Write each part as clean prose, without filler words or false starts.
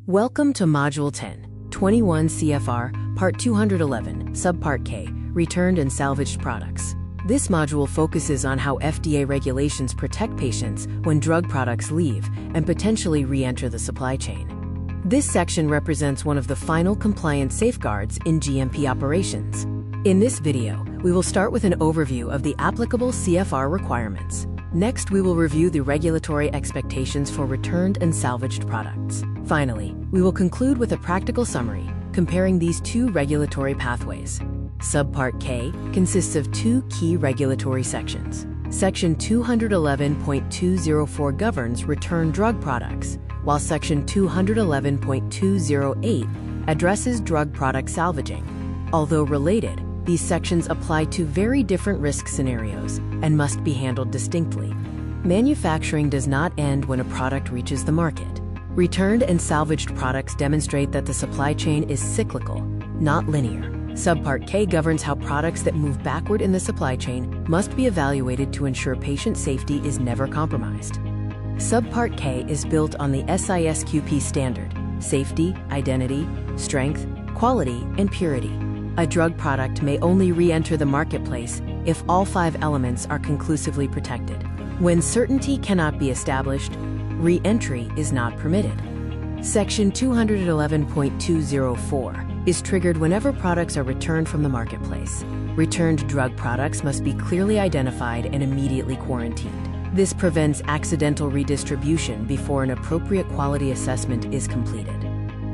Welcome to Module 10, 21 CFR, Part 211, Subpart K, Returned and Salvaged Products. This module focuses on how FDA regulations protect patients when drug products leave and potentially re-enter the supply chain. This section represents one of the final compliance safeguards in GMP operations. In this video, we will start with an overview of the applicable CFR requirements. Next, we will review the regulatory expectations for returned and salvaged products. Finally, we will conclude with a practical summary, comparing these two regulatory pathways. Subpart K consists of two key regulatory sections. Section 211.204 governs returned drug products, while Section 211.208 addresses drug product salvaging. Although related, these sections apply to very different risk scenarios and must be handled distinctly. Manufacturing does not end when a product reaches the market. Returned and salvaged products demonstrate that the supply chain is cyclical, not linear. Subpart K governs how products that move backward in the supply chain must be evaluated to ensure patient safety is never compromised. Subpart K is built on the SISQP standard: safety, identity, strength, quality, and purity. A drug product may only re-enter the marketplace if all 5 elements are conclusively protected. When certainty cannot be established, re-entry is not permitted. Section 211.204 is triggered whenever products are returned from the marketplace. Returned drug products must be clearly identified and immediately quarantined. This prevents accidental redistribution before an appropriate quality assessment is completed.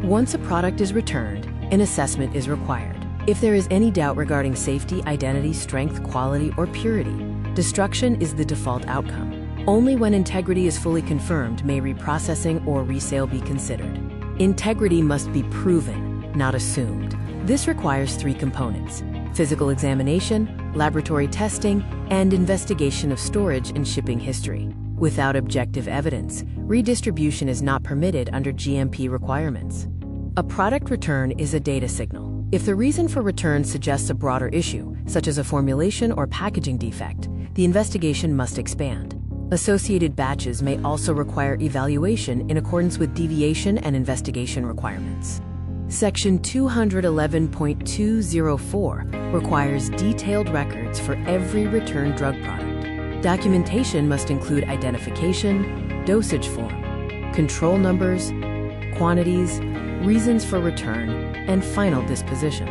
Once a product is returned, an assessment is required. If there is any doubt regarding safety, identity, strength, quality, or purity, destruction is the default outcome. Only when integrity is fully confirmed may reprocessing or resale be considered. Integrity must be proven, not assumed. This requires 3 components: physical examination, laboratory testing, and investigation of storage and shipping history. Without objective evidence, redistribution is not permitted under GMP requirements. A product return is a data signal. If the reason for return suggests a broader issue, such as a formulation or packaging defect, the investigation must expand. Associated batches may also require evaluation in accordance with deviation and investigation requirements. Section 211.204 requires detailed records for every returned drug product. Documentation must include identification, dosage form, control numbers, quantities, reasons for return, and final disposition.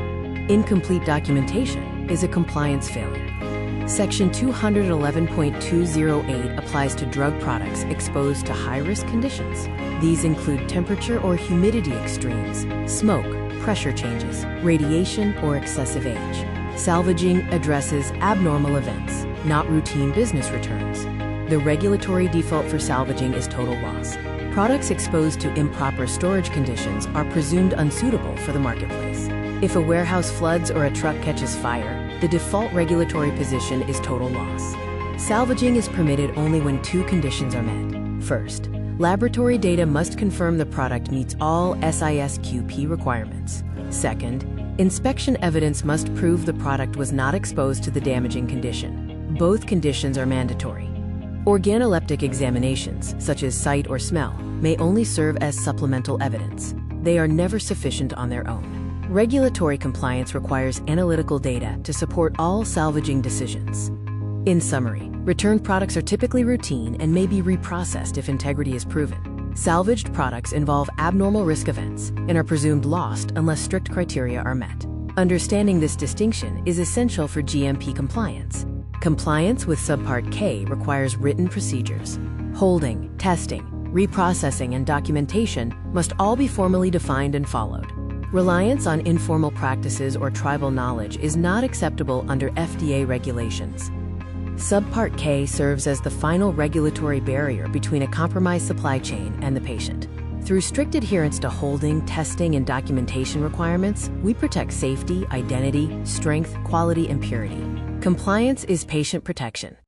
Incomplete documentation is a compliance failure. Section 211.208 applies to drug products exposed to high-risk conditions. These include temperature or humidity extremes, smoke, pressure changes, radiation, or excessive age. Salvaging addresses abnormal events, not routine business returns. The regulatory default for salvaging is total loss. Products exposed to improper storage conditions are presumed unsuitable for the marketplace. If a warehouse floods or a truck catches fire, the default regulatory position is total loss. Salvaging is permitted only when 2 conditions are met. First, laboratory data must confirm the product meets all SISQP requirements. Second, inspection evidence must prove the product was not exposed to the damaging condition. Both conditions are mandatory. Organoleptic examinations, such as sight or smell, may only serve as supplemental evidence. They are never sufficient on their own. Regulatory compliance requires analytical data to support all salvaging decisions. In summary, returned products are typically routine and may be reprocessed if integrity is proven. Salvaged products involve abnormal risk events and are presumed lost unless strict criteria are met. Understanding this distinction is essential for GMP compliance. Compliance with Subpart K requires written procedures. Holding, testing, reprocessing, and documentation must all be formally defined and followed. Reliance on informal practices or tribal knowledge is not acceptable under FDA regulations. Subpart K serves as the final regulatory barrier between a compromised supply chain and the patient. Through strict adherence to holding, testing, and documentation requirements, we protect safety, identity, strength, quality, and purity. Compliance is patient protection.